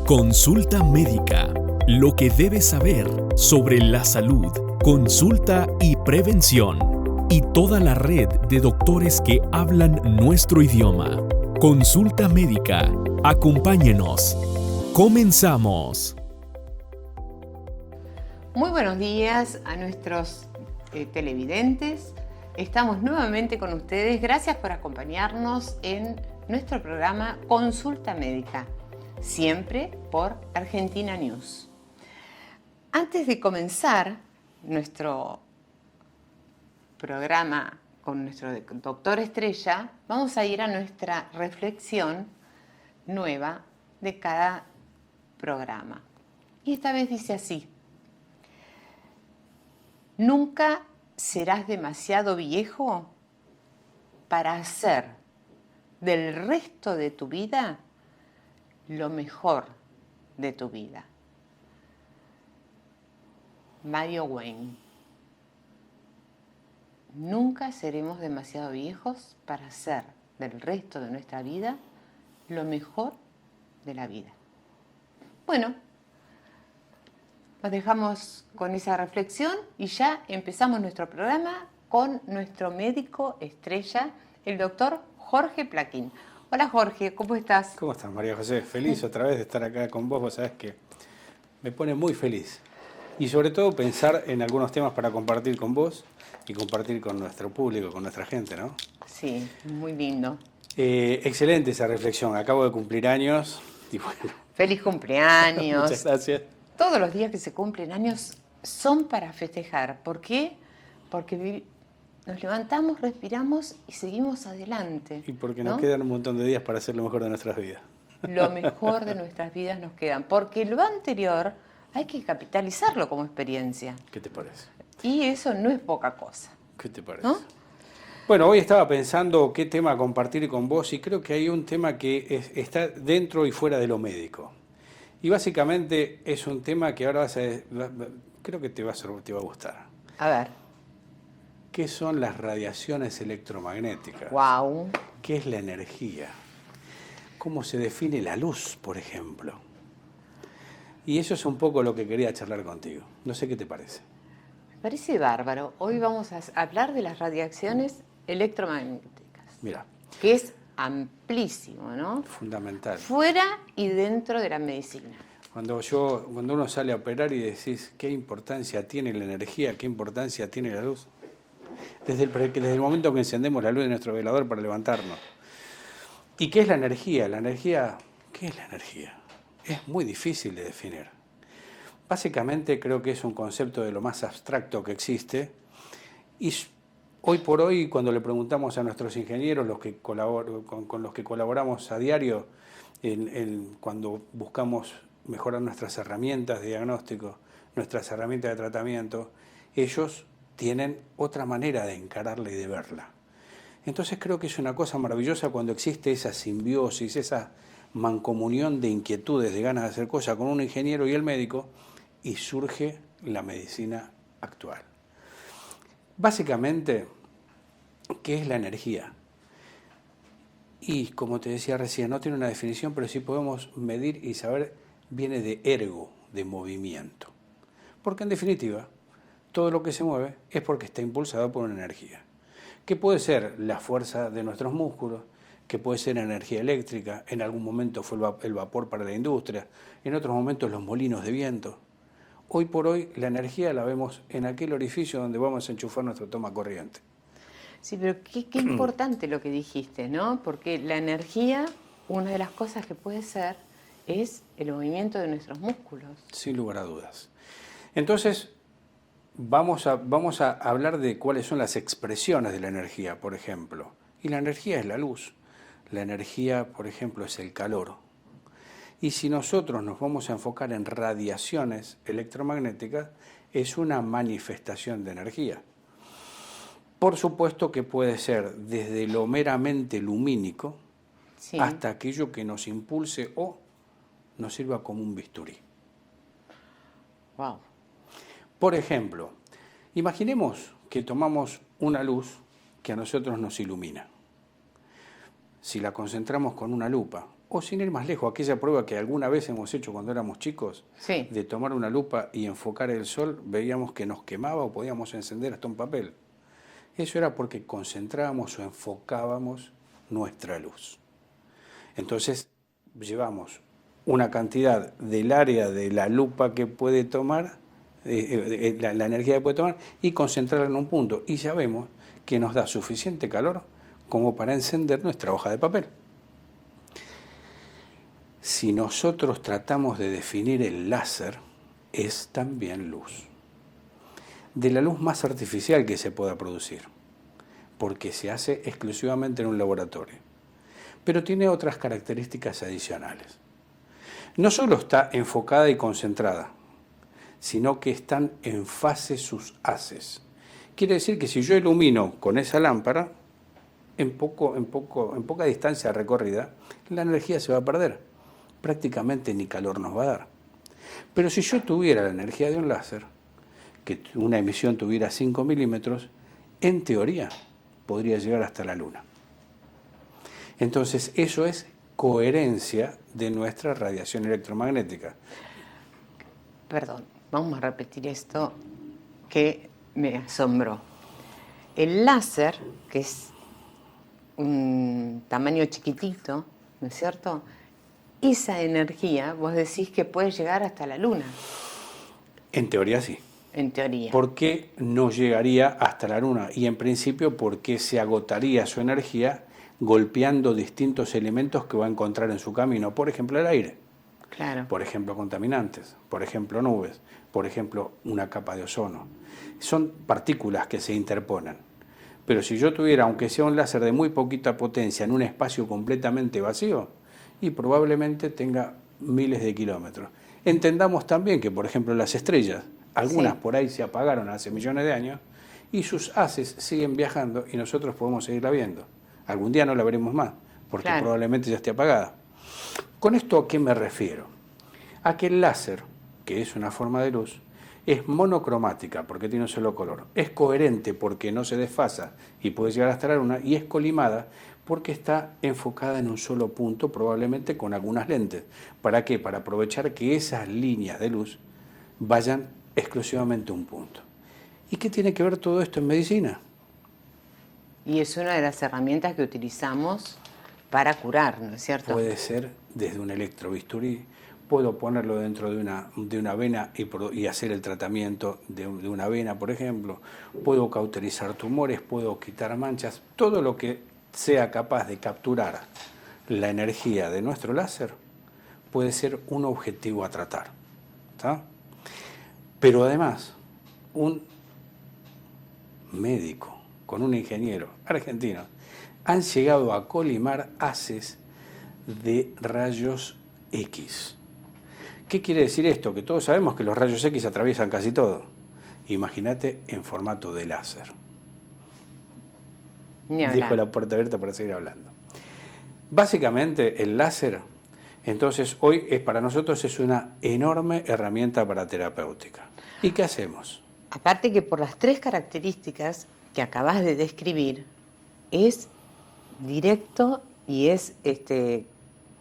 Consulta médica. Lo que debes saber sobre la salud, consulta y prevención. Y toda la red de doctores que hablan nuestro idioma. Consulta médica. Acompáñenos. Comenzamos. Muy buenos días a nuestros televidentes. Estamos nuevamente con ustedes. Gracias por acompañarnos en nuestro programa Consulta Médica, siempre por Argentina News. Antes de comenzar nuestro programa con nuestro doctor Estrella, vamos a ir a nuestra reflexión nueva de cada programa. Y esta vez dice así: nunca serás demasiado viejo para hacer del resto de tu vida lo mejor de tu vida. Mario Wayne. Nunca seremos demasiado viejos para hacer del resto de nuestra vida lo mejor de la vida. Bueno, nos dejamos con esa reflexión y ya empezamos nuestro programa con nuestro médico estrella, el doctor Jorge Plaquín. Hola Jorge, ¿cómo estás? ¿Cómo estás, María José? Feliz otra vez de estar acá con vos. Vos sabés que me pone muy feliz. Y sobre todo pensar en algunos temas para compartir con vos y compartir con nuestro público, con nuestra gente, ¿no? Sí, muy lindo. Excelente esa reflexión. Acabo de cumplir años y bueno. ¡Feliz cumpleaños! Muchas gracias. Todos los días que se cumplen años son para festejar. ¿Por qué? Porque nos levantamos, respiramos y seguimos adelante. Y porque ¿no? nos quedan un montón de días para hacer lo mejor de nuestras vidas. Lo mejor de nuestras vidas nos quedan. Porque lo anterior hay que capitalizarlo como experiencia. ¿Qué te parece? Y eso no es poca cosa. ¿Qué te parece? ¿No? Bueno, hoy estaba pensando qué tema compartir con vos y creo que hay un tema que está dentro y fuera de lo médico. Y básicamente es un tema que ahora creo que te va a gustar. A ver. ¿Qué son las radiaciones electromagnéticas? Wow. ¿Qué es la energía? ¿Cómo se define la luz, por ejemplo? Y eso es un poco lo que quería charlar contigo. No sé qué te parece. Me parece bárbaro. Hoy vamos a hablar de las radiaciones electromagnéticas. Mira. Que es amplísimo, ¿no? Fundamental. Fuera y dentro de la medicina. Cuando uno sale a operar y decís qué importancia tiene la energía, qué importancia tiene la luz. Desde el momento que encendemos la luz de nuestro velador para levantarnos. ¿Y qué es la energía? ¿Qué es la energía? Es muy difícil de definir. Básicamente creo que es un concepto de lo más abstracto que existe y hoy por hoy cuando le preguntamos a nuestros ingenieros con los que colaboramos a diario cuando buscamos mejorar nuestras herramientas de diagnóstico, nuestras herramientas de tratamiento, ellos tienen otra manera de encararla y de verla. Entonces creo que es una cosa maravillosa cuando existe esa simbiosis, esa mancomunión de inquietudes, de ganas de hacer cosas con un ingeniero y el médico, y surge la medicina actual. Básicamente, ¿qué es la energía? Y como te decía recién, no tiene una definición, pero sí podemos medir y saber, viene de ergo, de movimiento. Porque en definitiva, todo lo que se mueve es porque está impulsado por una energía. Que puede ser la fuerza de nuestros músculos, que puede ser energía eléctrica, en algún momento fue el vapor para la industria, en otros momentos los molinos de viento. Hoy por hoy la energía la vemos en aquel orificio donde vamos a enchufar nuestro toma corriente. Sí, pero qué importante lo que dijiste, ¿no? Porque la energía, una de las cosas que puede ser, es el movimiento de nuestros músculos. Sin lugar a dudas. Entonces, vamos a hablar de cuáles son las expresiones de la energía, por ejemplo. Y la energía es la luz. La energía, por ejemplo, es el calor. Y si nosotros nos vamos a enfocar en radiaciones electromagnéticas, es una manifestación de energía. Por supuesto que puede ser desde lo meramente lumínico sí, hasta aquello que nos impulse o nos sirva como un bisturí. Wow. Por ejemplo, imaginemos que tomamos una luz que a nosotros nos ilumina. Si la concentramos con una lupa O sin ir más lejos, aquella prueba que alguna vez hemos hecho cuando éramos chicos, Sí. de tomar una lupa y enfocar el sol, veíamos que nos quemaba o podíamos encender hasta un papel. Eso era porque concentrábamos o enfocábamos nuestra luz. Entonces llevamos una cantidad del área de la lupa que puede tomar, la energía que puede tomar, y concentrarla en un punto. Y ya vemos que nos da suficiente calor como para encender nuestra hoja de papel. Si nosotros tratamos de definir el láser, es también luz. De la luz más artificial que se pueda producir, porque se hace exclusivamente en un laboratorio. Pero tiene otras características adicionales. No solo está enfocada y concentrada, sino que están en fase sus haces. Quiere decir que si yo ilumino con esa lámpara, en poca distancia recorrida, la energía se va a perder. Prácticamente ni calor nos va a dar. Pero si yo tuviera la energía de un láser, que una emisión tuviera 5 milímetros, en teoría podría llegar hasta la luna. Entonces eso es coherencia de nuestra radiación electromagnética. Perdón, vamos a repetir esto que me asombró. El láser, que es un tamaño chiquitito, ¿no es cierto? Esa energía, vos decís que puede llegar hasta la luna. En teoría sí. En teoría. ¿Por qué no llegaría hasta la luna? Y en principio, ¿por qué se agotaría su energía golpeando distintos elementos que va a encontrar en su camino? Por ejemplo, el aire. Claro. Por ejemplo, contaminantes. Por ejemplo, nubes. Por ejemplo, una capa de ozono. Son partículas que se interponen. Pero si yo tuviera, aunque sea un láser de muy poquita potencia, en un espacio completamente vacío, y probablemente tenga miles de kilómetros. Entendamos también que, por ejemplo, las estrellas, algunas por ahí se apagaron hace millones de años, y sus haces siguen viajando y nosotros podemos seguirla viendo. Algún día no la veremos más, porque probablemente ya esté apagada. ¿Con esto a qué me refiero? A que el láser, que es una forma de luz, es monocromática porque tiene un solo color, es coherente porque no se desfasa y puede llegar hasta la luna, y es colimada porque está enfocada en un solo punto, probablemente con algunas lentes. ¿Para qué? Para aprovechar que esas líneas de luz vayan exclusivamente a un punto. ¿Y qué tiene que ver todo esto en medicina? Y es una de las herramientas que utilizamos para curar, ¿no es cierto? Puede ser desde un electrobisturí, puedo ponerlo dentro de una vena y hacer el tratamiento de una vena, por ejemplo. Puedo cauterizar tumores, puedo quitar manchas, todo lo que sea capaz de capturar la energía de nuestro láser puede ser un objetivo a tratar. ¿Está? Pero además, un médico con un ingeniero argentino han llegado a colimar haces de rayos X. ¿Qué quiere decir esto? Que todos sabemos que los rayos X atraviesan casi todo. Imagínate en formato de láser. Dejo la puerta abierta para seguir hablando. Básicamente el láser, entonces hoy para nosotros es una enorme herramienta para terapéutica. ¿Y qué hacemos? Aparte que por las tres características que acabas de describir, es directo y es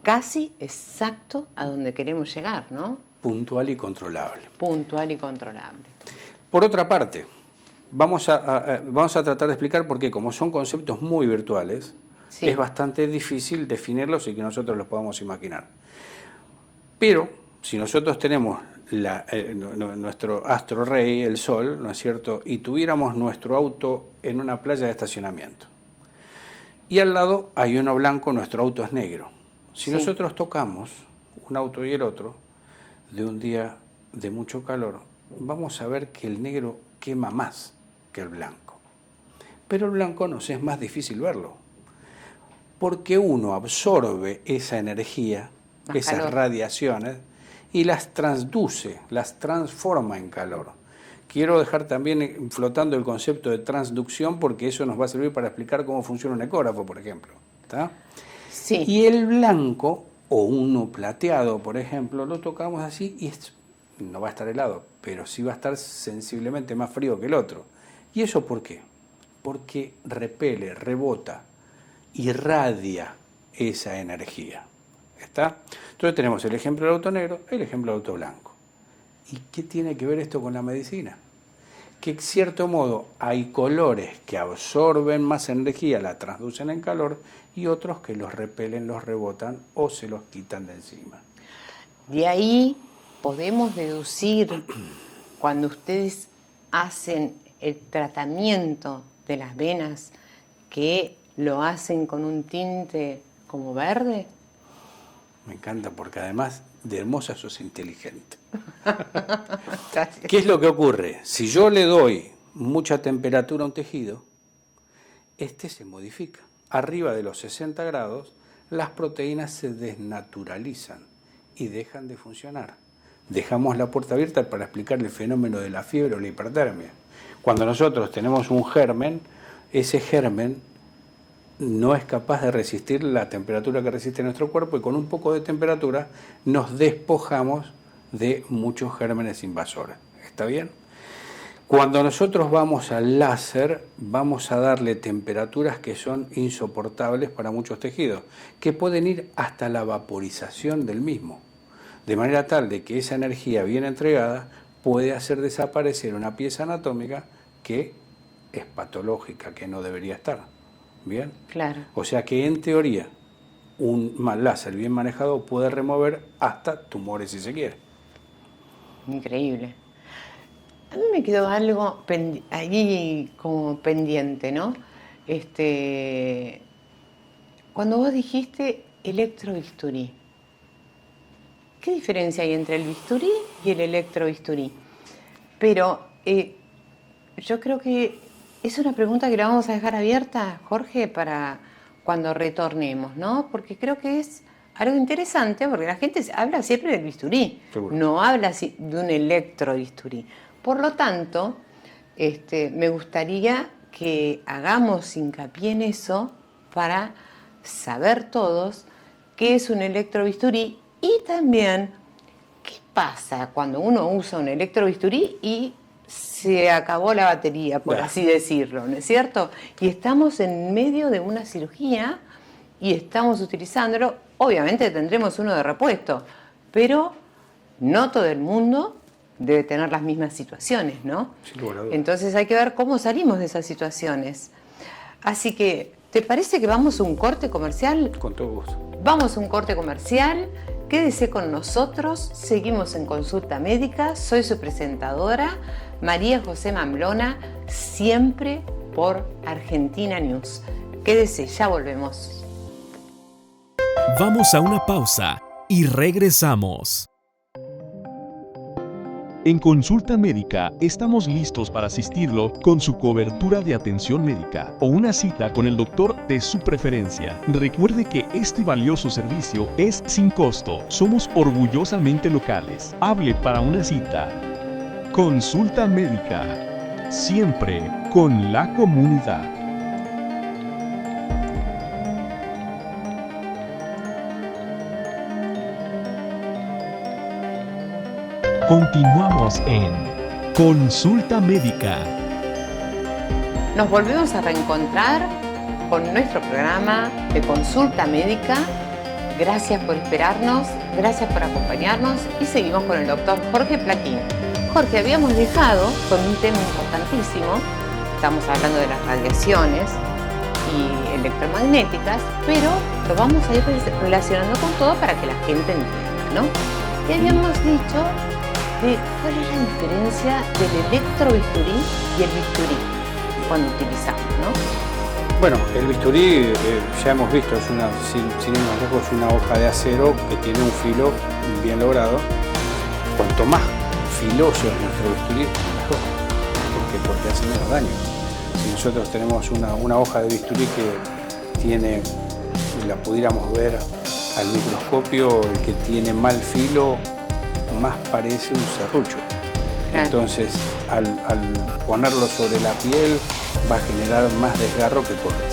casi exacto a donde queremos llegar, ¿no? Puntual y controlable. Puntual y controlable. Por otra parte, vamos a tratar de explicar por qué, como son conceptos muy virtuales, sí, es bastante difícil definirlos y que nosotros los podamos imaginar. Pero si nosotros tenemos nuestro astro rey, el Sol, ¿no es cierto?, y tuviéramos nuestro auto en una playa de estacionamiento, y al lado hay uno blanco, nuestro auto es negro. Si nosotros tocamos un auto y el otro, de un día de mucho calor, vamos a ver que el negro quema más que el blanco. Pero el blanco nos es más difícil verlo, porque uno absorbe esa energía, esas radiaciones, y las transduce, las transforma en calor. Quiero dejar también flotando el concepto de transducción, porque eso nos va a servir para explicar cómo funciona un ecógrafo, por ejemplo. ¿Está? Sí. Y el blanco, o uno plateado, por ejemplo, lo tocamos así y no va a estar helado, pero sí va a estar sensiblemente más frío que el otro. ¿Y eso por qué? Porque repele, rebota, irradia esa energía. ¿Está? Entonces tenemos el ejemplo del auto negro y el ejemplo del auto blanco. ¿Y qué tiene que ver esto con la medicina? Que en cierto modo hay colores que absorben más energía, la transducen en calor, y otros que los repelen, los rebotan o se los quitan de encima. De ahí podemos deducir, cuando ustedes hacen el tratamiento de las venas, que lo hacen con un tinte como verde. Me encanta porque además de hermosa sos inteligente. ¿Qué es lo que ocurre? Si yo le doy mucha temperatura a un tejido, este se modifica. Arriba de los 60 grados, las proteínas se desnaturalizan y dejan de funcionar. Dejamos la puerta abierta para explicar el fenómeno de la fiebre o la hipertermia. Cuando nosotros tenemos un germen, ese germen no es capaz de resistir la temperatura que resiste nuestro cuerpo, y con un poco de temperatura nos despojamos de muchos gérmenes invasores. ¿Está bien? Cuando nosotros vamos al láser, vamos a darle temperaturas que son insoportables para muchos tejidos, que pueden ir hasta la vaporización del mismo, de manera tal de que esa energía bien entregada puede hacer desaparecer una pieza anatómica que es patológica, que no debería estar. ¿Bien? Claro. O sea que en teoría un láser bien manejado puede remover hasta tumores si se quiere. Increíble. A mí me quedó algo ahí como pendiente, ¿no? Cuando vos dijiste electrobisturí, ¿qué diferencia hay entre el bisturí y el electrobisturí? Pero yo creo que es una pregunta que la vamos a dejar abierta, Jorge, para cuando retornemos, ¿no? Porque creo que es algo interesante, porque la gente habla siempre del bisturí, Seguro. No habla de un electrobisturí. Por lo tanto, me gustaría que hagamos hincapié en eso para saber todos qué es un electrobisturí y también qué pasa cuando uno usa un electrobisturí y se acabó la batería, por así decirlo, ¿no es cierto? Y estamos en medio de una cirugía y estamos utilizándolo. Obviamente tendremos uno de repuesto, pero no todo el mundo debe tener las mismas situaciones, ¿no? Sin lugar a dudas. Entonces hay que ver cómo salimos de esas situaciones. Así que, ¿te parece que vamos a un corte comercial? Con todo gusto. Vamos a un corte comercial. Quédese con nosotros. Seguimos en Consulta Médica. Soy su presentadora, María José Mamlona, siempre por Argentina News. Quédese, ya volvemos. Vamos a una pausa y regresamos. En Consulta Médica estamos listos para asistirlo con su cobertura de atención médica o una cita con el doctor de su preferencia. Recuerde que este valioso servicio es sin costo. Somos orgullosamente locales. Hable para una cita. Consulta Médica. Siempre con la comunidad. Continuamos en Consulta Médica. Nos volvemos a reencontrar con nuestro programa de Consulta Médica. Gracias por esperarnos, gracias por acompañarnos y seguimos con el doctor Jorge Plaquín. Jorge, habíamos dejado con un tema importantísimo, estamos hablando de las radiaciones y electromagnéticas, pero lo vamos a ir relacionando con todo para que la gente entienda, ¿no? Y habíamos dicho de cuál es la diferencia del electrobisturí y el bisturí cuando utilizamos, ¿no? Bueno, el bisturí, ya hemos visto, es sin ir más lejos, es una hoja de acero que tiene un filo bien logrado. Cuanto más filoso es nuestro bisturí, mejor, porque hace menos daño. Si nosotros tenemos una hoja de bisturí que tiene, la pudiéramos ver al microscopio, el que tiene mal filo, más parece un serrucho. Claro. Entonces, al ponerlo sobre la piel, va a generar más desgarro que corte.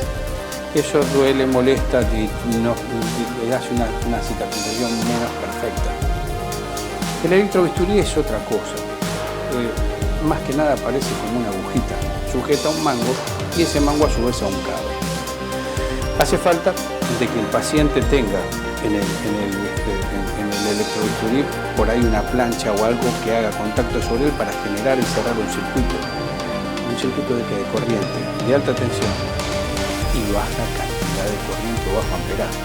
Eso duele, molesta y le hace una cicatrización menos perfecta. El electrobisturí es otra cosa. Más que nada parece como una agujita, sujeta a un mango y ese mango a su vez a un cable. Hace falta de que el paciente tenga en el electrobisturí por ahí una plancha o algo que haga contacto sobre él para generar y cerrar un circuito de corriente de alta tensión y baja cantidad de corriente o bajo amperaje.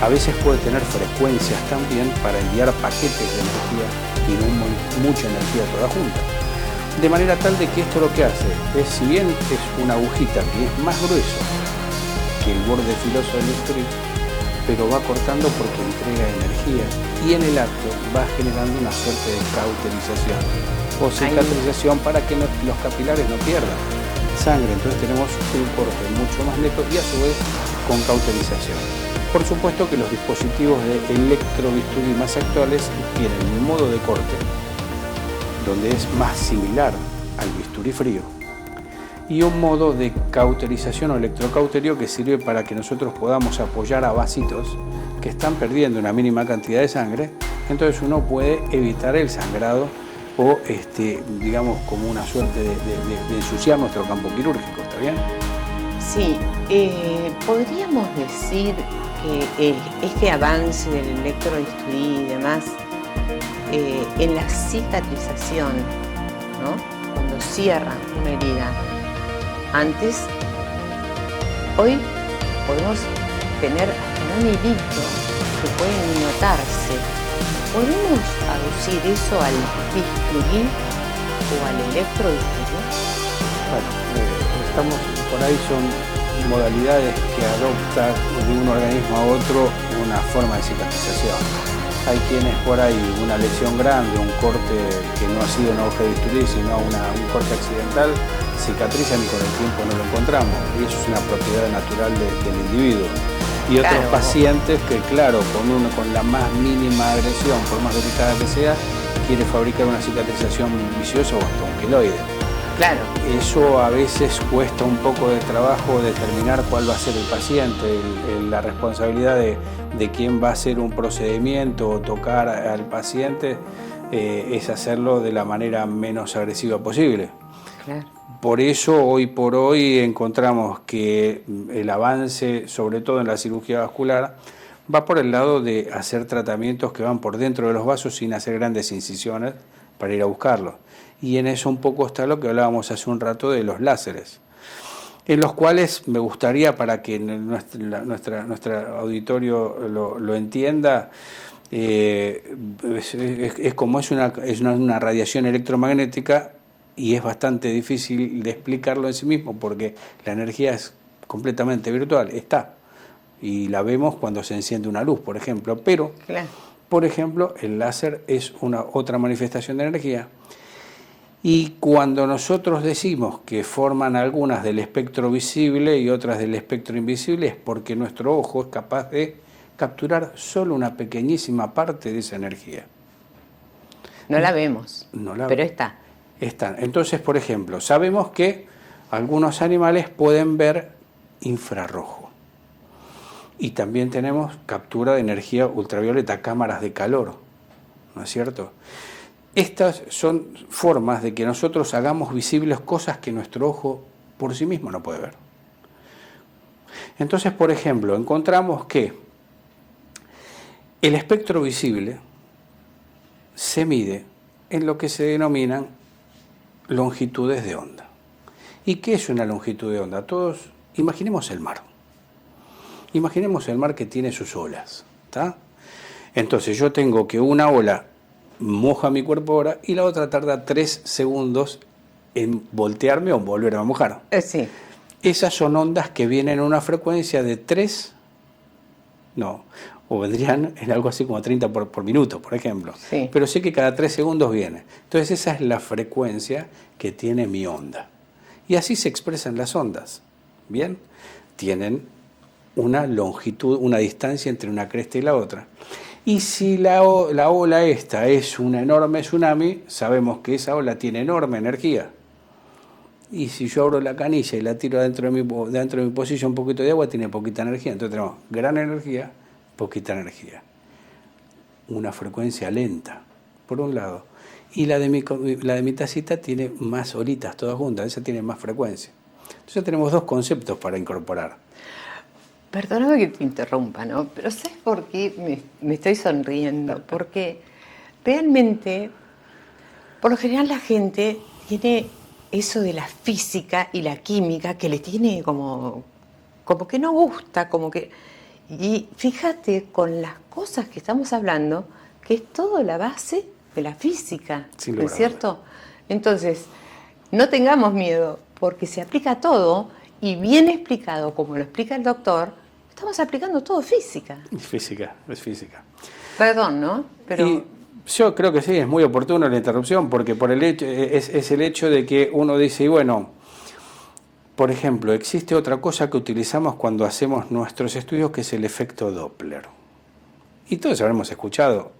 A veces puede tener frecuencias también para enviar paquetes de energía y no mucha energía toda junta. De manera tal de que esto lo que hace es, si bien es una agujita que es más grueso que el borde filoso del bisturí, pero va cortando porque entrega energía y en el acto va generando una suerte de cauterización o cicatrización para que los capilares no pierdan sangre. Entonces tenemos un corte mucho más neto y a su vez con cauterización. Por supuesto que los dispositivos de electrobisturí más actuales tienen un modo de corte donde es más similar al bisturí frío y un modo de cauterización o electrocauterio que sirve para que nosotros podamos apoyar a vasitos que están perdiendo una mínima cantidad de sangre. Entonces uno puede evitar el sangrado o digamos como una suerte de ensuciar nuestro campo quirúrgico, ¿está bien? Sí, podríamos decir que este avance del electrobisturí y demás en la cicatrización, ¿no? Cuando cierran una herida, hoy podemos tener hasta un hilito que puede notarse. ¿Podemos aducir eso al bisturí o al electrobisturí? Bueno, estamos por ahí, son modalidades que adopta de un organismo a otro una forma de cicatrización. Hay quienes por ahí una lesión grande, un corte que no ha sido una hoja de bisturí, sino un corte accidental, cicatrizan y con el tiempo no lo encontramos. Y eso es una propiedad natural del individuo. Y otros pacientes que, claro, con la más mínima agresión, por más delicada que sea, quiere fabricar una cicatrización viciosa o hasta un queloide. Claro. Eso a veces cuesta un poco de trabajo determinar cuál va a ser el paciente, la responsabilidad de quién va a hacer un procedimiento o tocar al paciente es hacerlo de la manera menos agresiva posible. Claro. Por eso hoy por hoy encontramos que el avance, sobre todo en la cirugía vascular, va por el lado de hacer tratamientos que van por dentro de los vasos sin hacer grandes incisiones para ir a buscarlos. Y en eso un poco está lo que hablábamos hace un rato de los láseres, en los cuales me gustaría, para que nuestro auditorio lo entienda, es una radiación electromagnética y es bastante difícil de explicarlo en sí mismo porque la energía es completamente virtual, está, y la vemos cuando se enciende una luz, por ejemplo, pero, claro, por ejemplo, el láser es otra manifestación de energía. Y cuando nosotros decimos que forman algunas del espectro visible y otras del espectro invisible es porque nuestro ojo es capaz de capturar solo una pequeñísima parte de esa energía. No la vemos, pero está. Está. Entonces, por ejemplo, sabemos que algunos animales pueden ver infrarrojo. Y también tenemos captura de energía ultravioleta, cámaras de calor, ¿no es cierto? Estas son formas de que nosotros hagamos visibles cosas que nuestro ojo por sí mismo no puede ver. Entonces, por ejemplo, encontramos que el espectro visible se mide en lo que se denominan longitudes de onda. ¿Y qué es una longitud de onda? Todos imaginemos el mar. Imaginemos el mar que tiene sus olas, ¿está? Entonces yo tengo que una ola moja mi cuerpo ahora y la otra tarda 3 segundos en voltearme o volverme a mojar. Sí. Esas son ondas que vienen a una frecuencia de 3, o vendrían en algo así como 30 por minuto, por ejemplo. Sí. Pero sé que cada 3 segundos viene. Entonces esa es la frecuencia que tiene mi onda. Y así se expresan las ondas. ¿Bien? Tienen una longitud, una distancia entre una cresta y la otra. Y si la ola esta es un enorme tsunami, sabemos que esa ola tiene enorme energía. Y si yo abro la canilla y la tiro dentro de mi pocillo un poquito de agua, tiene poquita energía. Entonces tenemos gran energía, poquita energía. Una frecuencia lenta, por un lado. Y la de mi tacita tiene más olitas todas juntas, esa tiene más frecuencia. Entonces tenemos dos conceptos para incorporar. Perdóname que te interrumpa, ¿no? Pero ¿sabes por qué me estoy sonriendo? Porque realmente, por lo general la gente tiene eso de la física y la química que le tiene como que no gusta, como que... Y fíjate con las cosas que estamos hablando, que es todo la base de la física, ¿no es cierto? Entonces, no tengamos miedo, porque se aplica todo y bien explicado, como lo explica el doctor, estamos aplicando todo física. Es física. Perdón, ¿no? Pero... Y yo creo que sí, es muy oportuno la interrupción, porque por el hecho, es el hecho de que uno dice, y bueno, por ejemplo, existe otra cosa que utilizamos cuando hacemos nuestros estudios, que es el efecto Doppler. Y todos habremos escuchado,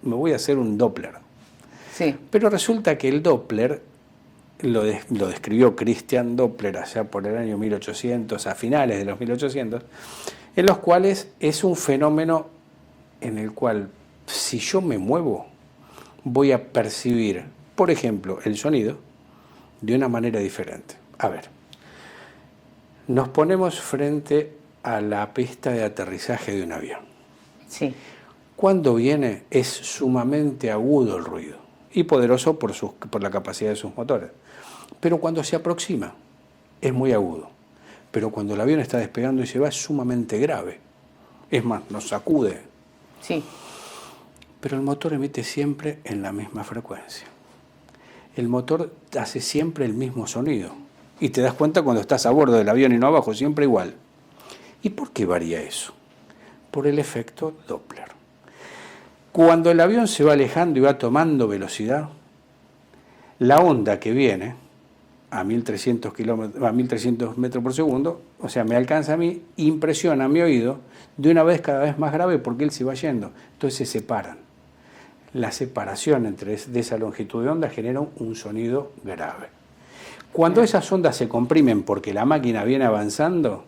me voy a hacer un Doppler. Sí. Pero resulta que el Doppler lo describió Christian Doppler allá por el año 1800, a finales de los 1800, en los cuales es un fenómeno en el cual, si yo me muevo, voy a percibir, por ejemplo, el sonido de una manera diferente. A ver, nos ponemos frente a la pista de aterrizaje de un avión. Sí. Cuando viene es sumamente agudo el ruido y poderoso por la capacidad de sus motores. Pero cuando se aproxima es muy agudo. Pero cuando el avión está despegando y se va es sumamente grave. Es más, nos sacude. Sí. Pero el motor emite siempre en la misma frecuencia. El motor hace siempre el mismo sonido. Y te das cuenta cuando estás a bordo del avión y no abajo, siempre igual. ¿Y por qué varía eso? Por el efecto Doppler. Cuando el avión se va alejando y va tomando velocidad, la onda que viene a 1300 metros por segundo, o sea, me alcanza a mí, impresiona a mi oído de una vez cada vez más grave porque él se va yendo. Entonces se separan. La separación de esa longitud de onda genera un sonido grave. Cuando esas ondas se comprimen porque la máquina viene avanzando,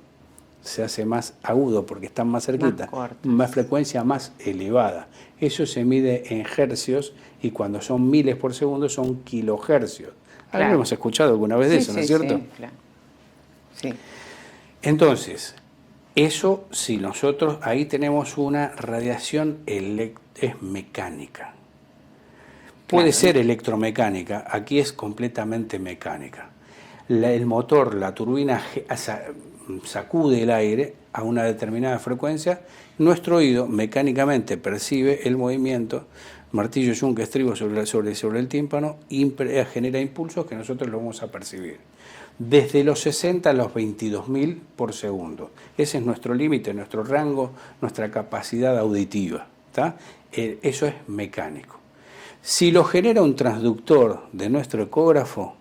se hace más agudo porque están más cerquita, más frecuencia más elevada. Eso se mide en hercios y cuando son miles por segundo son kilohercios. Claro. Hemos escuchado alguna vez de eso, ¿no es cierto? Sí, claro. Sí. Entonces, eso si nosotros ahí tenemos una radiación es mecánica. Puede ser electromecánica, aquí es completamente mecánica. El motor, la turbina sacude el aire a una determinada frecuencia, nuestro oído mecánicamente percibe el movimiento, martillo, yunque, estribo sobre el tímpano, genera impulsos que nosotros lo vamos a percibir. Desde los 60 a los 22.000 por segundo. Ese es nuestro límite, nuestro rango, nuestra capacidad auditiva. ¿Tá? Eso es mecánico. Si lo genera un transductor de nuestro ecógrafo,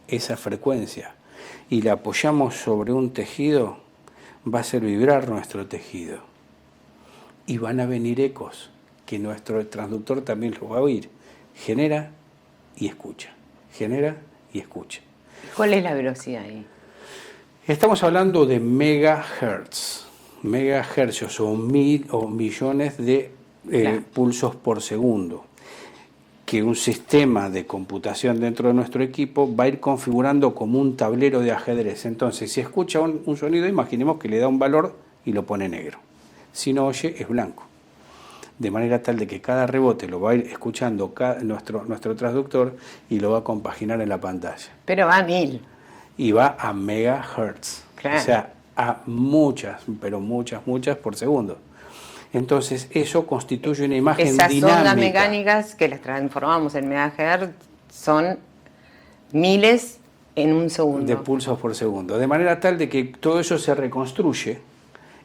esa frecuencia, y la apoyamos sobre un tejido, va a hacer vibrar nuestro tejido. Y van a venir ecos, que nuestro transductor también los va a oír. Genera y escucha. Genera y escucha. ¿Cuál es la velocidad ahí? Estamos hablando de megahertz. Megahercios o millones de pulsos por segundo, que un sistema de computación dentro de nuestro equipo va a ir configurando como un tablero de ajedrez. Entonces, si escucha un sonido, imaginemos que le da un valor y lo pone negro. Si no oye, es blanco. De manera tal de que cada rebote lo va a ir escuchando nuestro transductor y lo va a compaginar en la pantalla. Pero va a 1000. Y va a megahertz. Claro. O sea, a muchas, pero muchas por segundo. Entonces, eso constituye una imagen dinámica. Esas ondas mecánicas que las transformamos en megahertz son miles en un segundo. De pulsos por segundo. De manera tal de que todo eso se reconstruye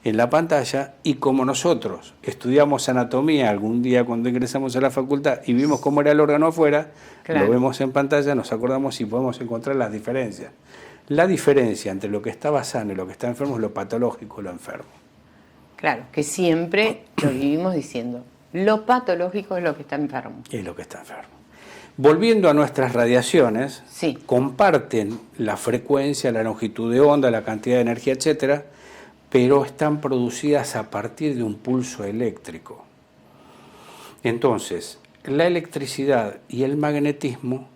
en la pantalla, y como nosotros estudiamos anatomía algún día cuando ingresamos a la facultad y vimos cómo era el órgano afuera, claro, lo vemos en pantalla, nos acordamos y podemos encontrar las diferencias. La diferencia entre lo que estaba sano y lo que está enfermo es lo patológico y lo enfermo. Claro, que siempre lo vivimos diciendo, lo patológico es lo que está enfermo. Es lo que está enfermo. Volviendo a nuestras radiaciones, sí, comparten la frecuencia, la longitud de onda, la cantidad de energía, etcétera, pero están producidas a partir de un pulso eléctrico. Entonces, la electricidad y el magnetismo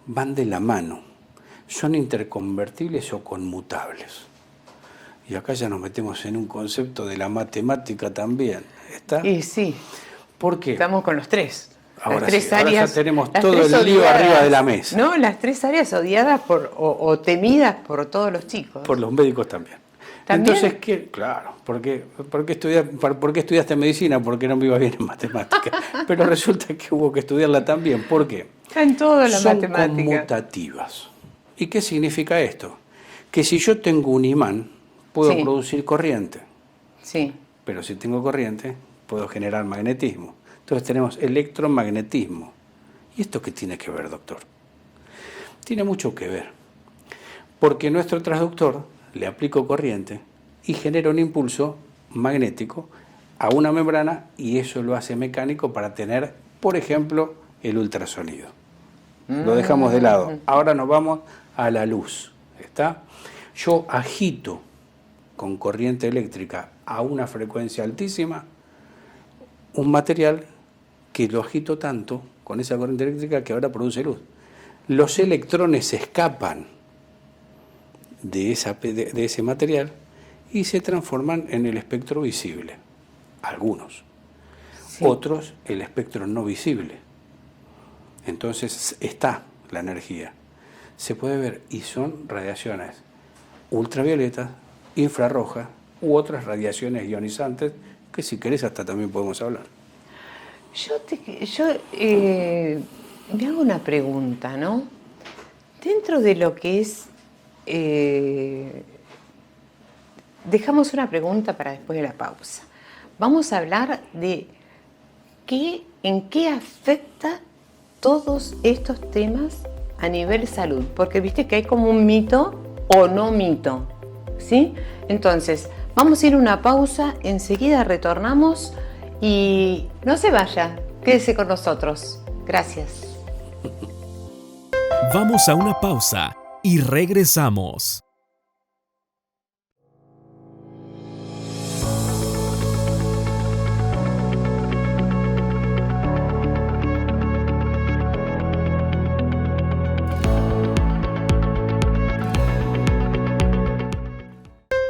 van de la mano, son interconvertibles o conmutables. Y acá ya nos metemos en un concepto de la matemática también. ¿Está? Y sí, ¿Por qué? estamos con los tres. Ahora Las tres sí, ahora áreas, ya tenemos las todo tres el lío odiadas, arriba de la mesa. No, las tres áreas odiadas o temidas por todos los chicos. Por los médicos también. ¿También? Entonces, claro, ¿por qué estudiaste medicina? Porque no me iba bien en matemática. Pero resulta que hubo que estudiarla también. ¿Por qué? Está en todo la Son matemática. conmutativas. ¿Y qué significa esto? Que si yo tengo un imán, puedo Sí. producir corriente. Sí, Pero si tengo corriente, puedo generar magnetismo. Entonces tenemos electromagnetismo. ¿Y esto qué tiene que ver, doctor? Tiene mucho que ver. Porque nuestro transductor le aplico corriente y genera un impulso magnético a una membrana y eso lo hace mecánico para tener, por ejemplo, el ultrasonido. Lo dejamos de lado. Ahora nos vamos a la luz. ¿Está? Yo agito con corriente eléctrica a una frecuencia altísima un material que lo agito tanto con esa corriente eléctrica que ahora produce luz. Los electrones se escapan de ese material y se transforman en el espectro visible. Algunos. sí. Otros, el espectro no visible. Entonces está la energía. Se puede ver y son radiaciones ultravioletas, infrarrojas u otras radiaciones ionizantes que si querés hasta también podemos hablar. Yo me hago una pregunta, ¿no? Dentro de lo que es... dejamos una pregunta para después de la pausa. Vamos a hablar de en qué afecta todos estos temas a nivel salud. Porque viste que hay como un mito o no mito, ¿sí? Entonces, vamos a ir a una pausa, enseguida retornamos y no se vaya, quédese con nosotros. Gracias. Vamos a una pausa y regresamos.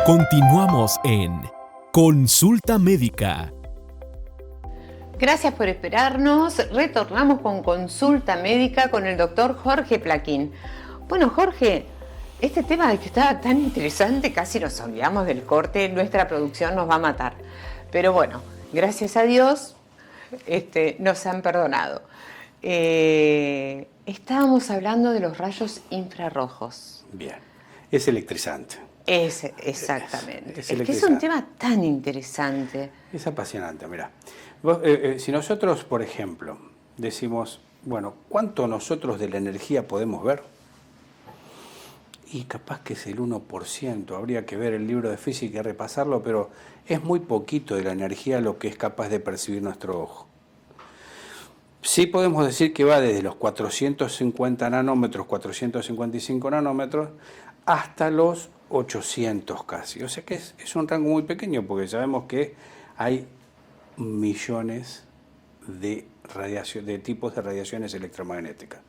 Continuamos en Consulta Médica. Gracias por esperarnos. Retornamos con Consulta Médica con el doctor Jorge Plaquín. Bueno, Jorge, este tema que estaba tan interesante, casi nos olvidamos del corte, nuestra producción nos va a matar. Pero bueno, gracias a Dios nos han perdonado. Estábamos hablando de los rayos infrarrojos. Bien, es electrizante. Exactamente. Es Es que es un electrizante. tema tan interesante. Es apasionante, mira. Si nosotros, por ejemplo, decimos, bueno, ¿cuánto nosotros de la energía podemos ver? Y capaz que es el 1%, habría que ver el libro de física y repasarlo, pero es muy poquito de la energía lo que es capaz de percibir nuestro ojo. Sí podemos decir que va desde los 450 nanómetros, 455 nanómetros, hasta los 800 casi. O sea que es un rango muy pequeño porque sabemos que hay millones de tipos de radiaciones electromagnéticas.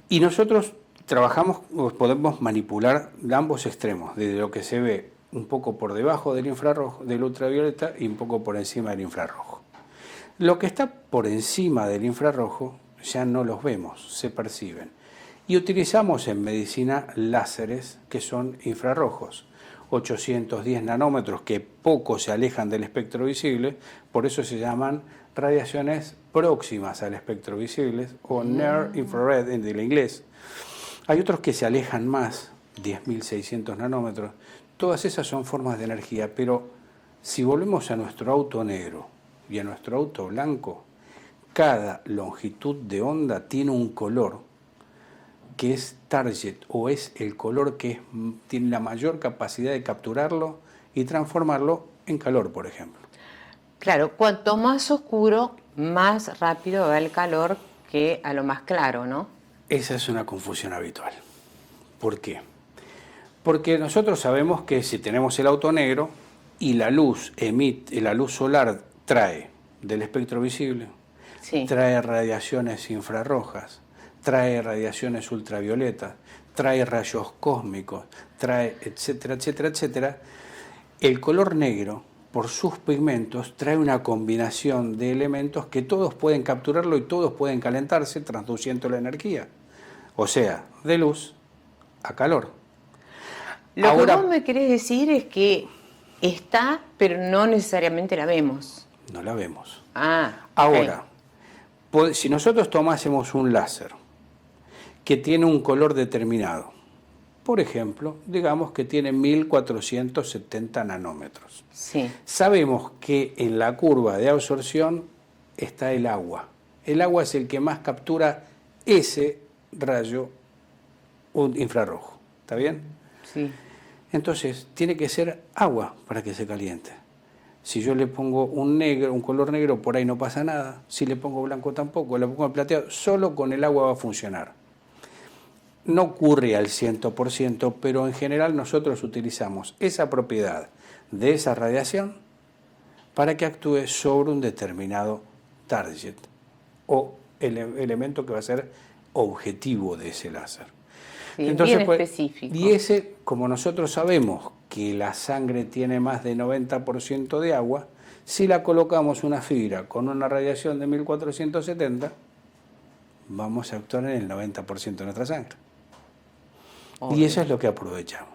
Y nosotros podemos manipular ambos extremos, desde lo que se ve un poco por debajo del infrarrojo, del ultravioleta, y un poco por encima del infrarrojo. Lo que está por encima del infrarrojo ya no los vemos, se perciben. Y utilizamos en medicina láseres que son infrarrojos, 810 nanómetros, que poco se alejan del espectro visible, por eso se llaman radiaciones próximas al espectro visible, o near infrared en el inglés. Hay otros que se alejan más, 10.600 nanómetros. Todas esas son formas de energía, pero si volvemos a nuestro auto negro y a nuestro auto blanco, cada longitud de onda tiene un color que es target, o es el color que tiene la mayor capacidad de capturarlo y transformarlo en calor, por ejemplo. Claro, cuanto más oscuro, más rápido va el calor que a lo más claro, ¿no? Esa es una confusión habitual. ¿Por qué? Porque nosotros sabemos que si tenemos el auto negro y la luz la luz solar trae del espectro visible, Sí. trae radiaciones infrarrojas, trae radiaciones ultravioletas, trae rayos cósmicos, trae etcétera, etcétera, etcétera. El color negro, por sus pigmentos, trae una combinación de elementos que todos pueden capturarlo y todos pueden calentarse transduciendo la energía. O sea, de luz a calor. Lo Ahora, que vos me querés decir es que está, pero no necesariamente la vemos. no la vemos. Ah, Ahora, si nosotros tomásemos un láser que tiene un color determinado, por ejemplo, digamos que tiene 1470 nanómetros. sí. Sabemos que en la curva de absorción está el agua. El agua es el que más captura ese rayo infrarrojo. ¿Está bien? Sí. Entonces, tiene que ser agua para que se caliente. Si yo le pongo un color negro, por ahí no pasa nada. Si le pongo blanco tampoco. Le pongo plateado, solo con el agua va a funcionar. No ocurre al 100%, pero en general nosotros utilizamos esa propiedad de esa radiación para que actúe sobre un determinado target o elemento que va a ser objetivo de ese láser. Sí, Entonces, bien específico. y ese, como nosotros sabemos que la sangre tiene más de 90% de agua, si la colocamos una fibra con una radiación de 1470, vamos a actuar en el 90% de nuestra sangre. Obvio. Y eso es lo que aprovechamos.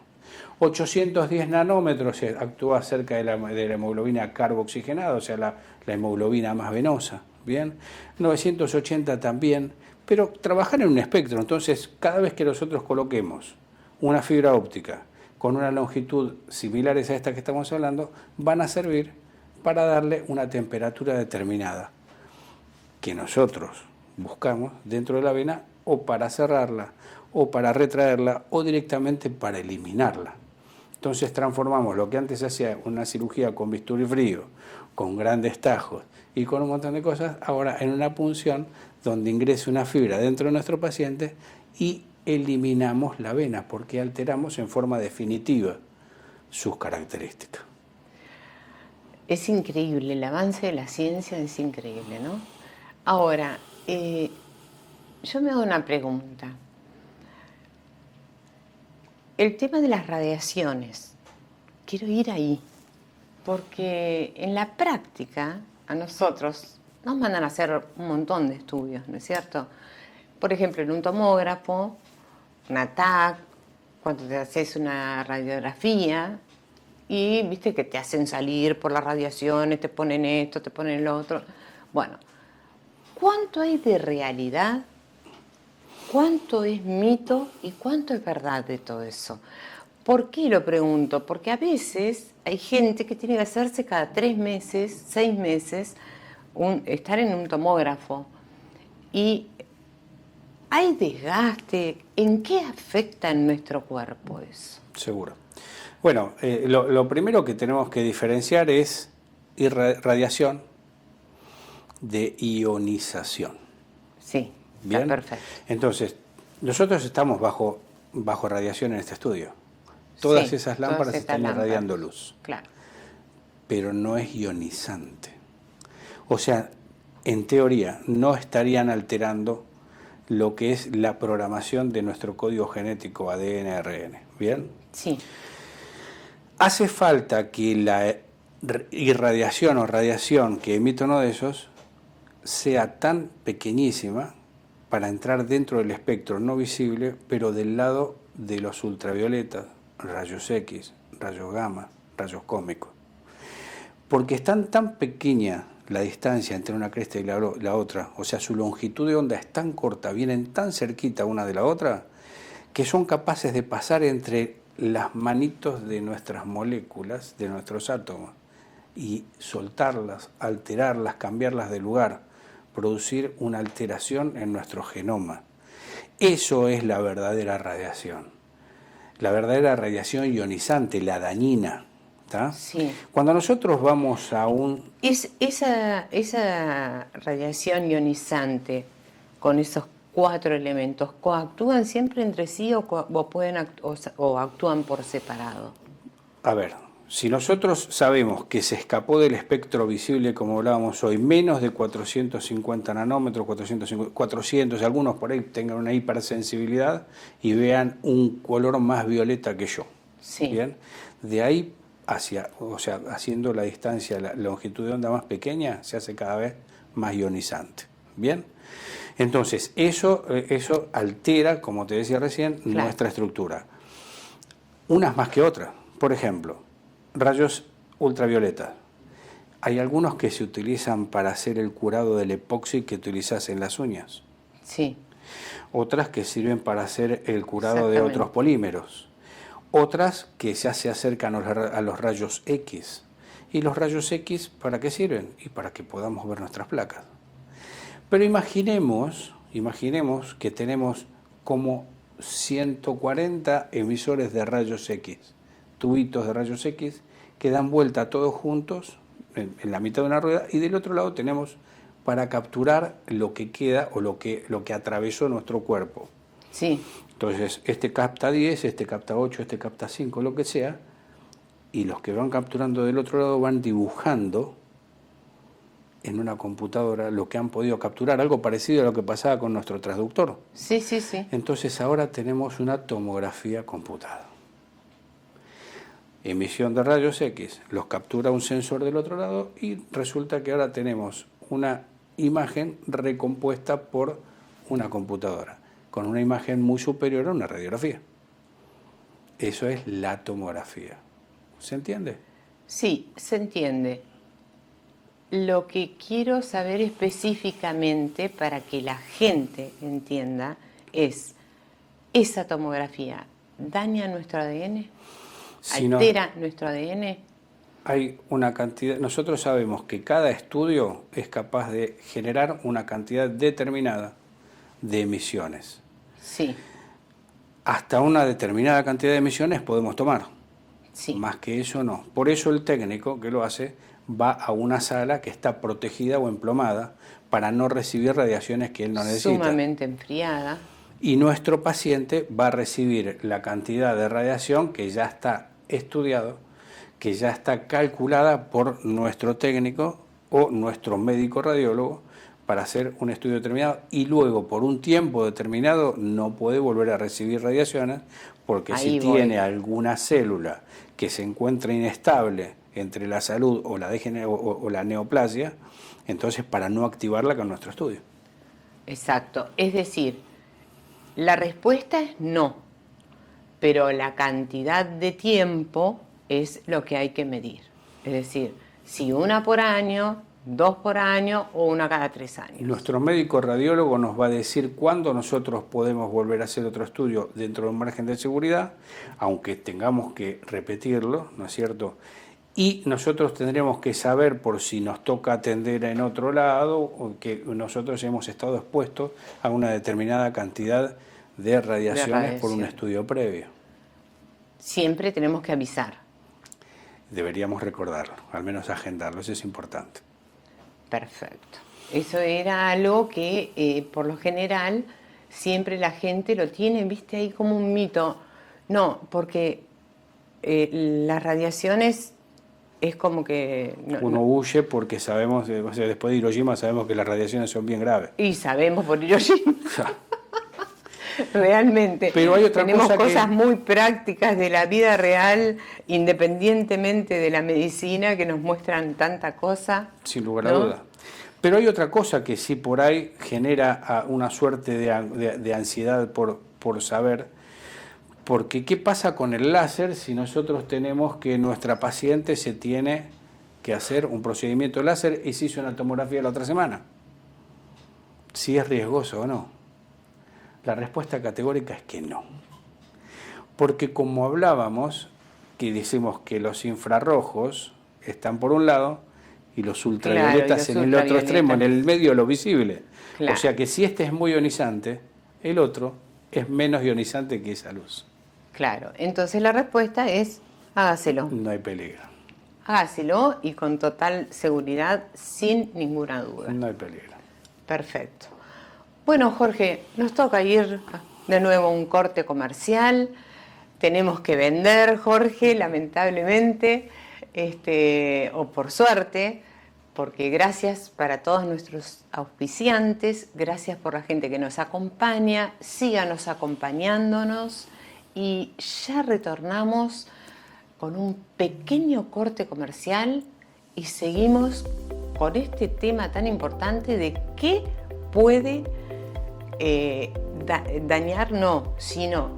810 nanómetros actúa cerca de la hemoglobina carboxigenada, o sea, la hemoglobina más venosa. Bien, 980 también, pero trabajar en un espectro. Entonces, cada vez que nosotros coloquemos una fibra óptica con una longitud similares a esta que estamos hablando, van a servir para darle una temperatura determinada que nosotros buscamos dentro de la vena, o para cerrarla, o para retraerla, o directamente para eliminarla. Entonces transformamos lo que antes hacía una cirugía con bisturí frío, con grandes tajos y con un montón de cosas, ahora en una punción donde ingrese una fibra dentro de nuestro paciente y eliminamos la vena, porque alteramos en forma definitiva sus características. Es increíble, el avance de la ciencia es increíble, ¿no? Ahora, yo me hago una pregunta. El tema de las radiaciones, quiero ir ahí, porque en la práctica a nosotros nos mandan a hacer un montón de estudios, ¿no es cierto? Por ejemplo, en un tomógrafo, una TAC, cuando te haces una radiografía, y viste que te hacen salir por las radiaciones, te ponen esto, te ponen lo otro. Bueno, ¿cuánto hay de realidad? ¿Cuánto es mito y cuánto es verdad de todo eso? ¿Por qué lo pregunto? Porque a veces hay gente que tiene que hacerse cada 3 meses, 6 meses, estar en un tomógrafo. Y hay desgaste. ¿En qué afecta en nuestro cuerpo eso? Seguro. Bueno, lo primero que tenemos que diferenciar es radiación de ionización. Sí, Bien. está perfecto. Entonces, nosotros estamos bajo radiación en este estudio. Todas Sí, esas lámparas todas están estas irradiando lámparas. luz, Claro. pero no es ionizante. O sea, en teoría, no estarían alterando lo que es la programación de nuestro código genético ADN-ARN. ¿Bien? Sí. Hace falta que la irradiación o radiación que emite uno de esos sea tan pequeñísima para entrar dentro del espectro no visible, pero del lado de los ultravioletas, rayos X, rayos gamma, rayos cósmicos. Porque es tan pequeña la distancia entre una cresta y la otra, o sea, su longitud de onda es tan corta, vienen tan cerquita una de la otra, que son capaces de pasar entre las manitos de nuestras moléculas, de nuestros átomos, y soltarlas, alterarlas, cambiarlas de lugar, producir una alteración en nuestro genoma. Eso es la verdadera radiación. La verdadera radiación ionizante, la dañina. ¿Tá? Sí. Cuando nosotros vamos a Esa radiación ionizante con esos 4 elementos, ¿coactúan siempre entre sí o pueden o actúan por separado? A ver, Si nosotros sabemos que se escapó del espectro visible, como hablábamos hoy, menos de 450 nanómetros, 400, algunos por ahí tengan una hipersensibilidad y vean un color más violeta que yo. Sí. ¿Bien? De ahí hacia, o sea, haciendo la distancia, la longitud de onda más pequeña, se hace cada vez más ionizante. ¿Bien? Entonces, eso altera, como te decía recién, nuestra estructura. Unas más que otras. Por ejemplo, rayos ultravioleta. Hay algunos que se utilizan para hacer el curado del epoxi que utilizas en las uñas. Sí. Otras que sirven para hacer el curado de otros polímeros. Otras que ya se acercan a los rayos X. ¿Y los rayos X para qué sirven? Y para que podamos ver nuestras placas. Pero imaginemos que tenemos como 140 emisores de rayos X, tubitos de rayos X, que dan vuelta todos juntos en la mitad de una rueda, y del otro lado tenemos para capturar lo que queda o lo que atravesó nuestro cuerpo. Sí. Entonces, este capta 10, este capta 8, este capta 5, lo que sea, y los que van capturando del otro lado van dibujando en una computadora lo que han podido capturar, algo parecido a lo que pasaba con nuestro transductor. Sí, sí, sí. Entonces ahora tenemos una tomografía computada. Emisión de rayos X, los captura un sensor del otro lado y resulta que ahora tenemos una imagen recompuesta por una computadora, con una imagen muy superior a una radiografía. Eso es la tomografía. ¿Se entiende? Sí, se entiende. Lo que quiero saber específicamente para que la gente entienda es, ¿esa tomografía daña nuestro ADN? ¿Altera nuestro ADN? Hay una cantidad, nosotros sabemos que cada estudio es capaz de generar una cantidad determinada de emisiones. Sí. Hasta una determinada cantidad de emisiones podemos tomar. Sí. Más que eso no. Por eso el técnico que lo hace va a una sala que está protegida o emplomada para no recibir radiaciones que él no necesita. Sumamente enfriada. Y nuestro paciente va a recibir la cantidad de radiación que ya está estudiado, que ya está calculada por nuestro técnico o nuestro médico radiólogo para hacer un estudio determinado, y luego por un tiempo determinado no puede volver a recibir radiaciones, porque si tiene alguna célula que se encuentra inestable entre la salud o la neoplasia, entonces para no activarla con nuestro estudio. Exacto. Es decir, la respuesta es no, pero la cantidad de tiempo es lo que hay que medir. Es decir, si una por año, 2 por año o una cada 3 años. Nuestro médico radiólogo nos va a decir cuándo nosotros podemos volver a hacer otro estudio dentro de un margen de seguridad, aunque tengamos que repetirlo, ¿no es cierto? Y nosotros tendremos que saber por si nos toca atender en otro lado o que nosotros hemos estado expuestos a una determinada cantidad de radiaciones por un estudio previo. Siempre tenemos que avisar. Deberíamos recordarlo, al menos agendarlo, eso es importante. Perfecto. Eso era algo que por lo general siempre la gente lo tiene, viste, ahí como un mito. No, porque las radiaciones es como que... Uno huye porque sabemos, o sea, después de Hiroshima sabemos que las radiaciones son bien graves. Y sabemos por Hiroshima. Realmente. Pero hay otra Tenemos cosa cosas muy prácticas de la vida real, independientemente de la medicina, que nos muestran tanta cosa. Sin lugar a duda. Pero hay otra cosa que sí por ahí genera una suerte de ansiedad por saber, porque ¿qué pasa con el láser si nosotros tenemos que nuestra paciente se tiene que hacer un procedimiento láser y se hizo una tomografía la otra semana? ¿Si es riesgoso o no? La respuesta categórica es que no. Porque como hablábamos, que decimos que los infrarrojos están por un lado y los ultravioletas en el otro extremo, en el medio lo visible. Claro. O sea que si este es muy ionizante, el otro es menos ionizante que esa luz. Claro, entonces la respuesta es hágaselo. No hay peligro. Hágaselo y con total seguridad, sin ninguna duda. No hay peligro. Perfecto. Bueno, Jorge, nos toca ir de nuevo a un corte comercial, tenemos que vender, Jorge, lamentablemente, o por suerte, porque gracias para todos nuestros auspiciantes, gracias por la gente que nos acompaña, síganos acompañándonos y ya retornamos con un pequeño corte comercial y seguimos con este tema tan importante de qué puede dañar, no, sino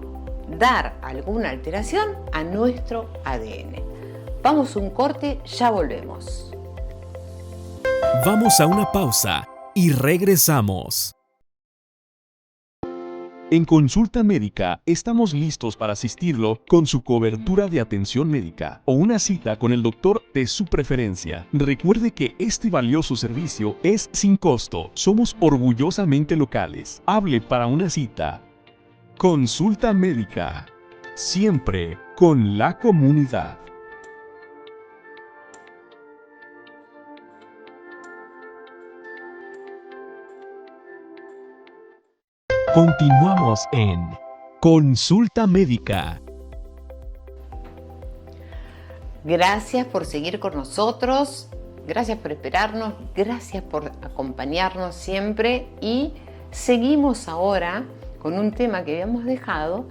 dar alguna alteración a nuestro ADN. Vamos a un corte, ya volvemos. Vamos a una pausa y regresamos. En Consulta Médica estamos listos para asistirlo con su cobertura de atención médica o una cita con el doctor de su preferencia. Recuerde que este valioso servicio es sin costo. Somos orgullosamente locales. Hable para una cita. Consulta Médica. Siempre con la comunidad. Continuamos en Consulta Médica. Gracias por seguir con nosotros, gracias por esperarnos, gracias por acompañarnos siempre y seguimos ahora con un tema que habíamos dejado.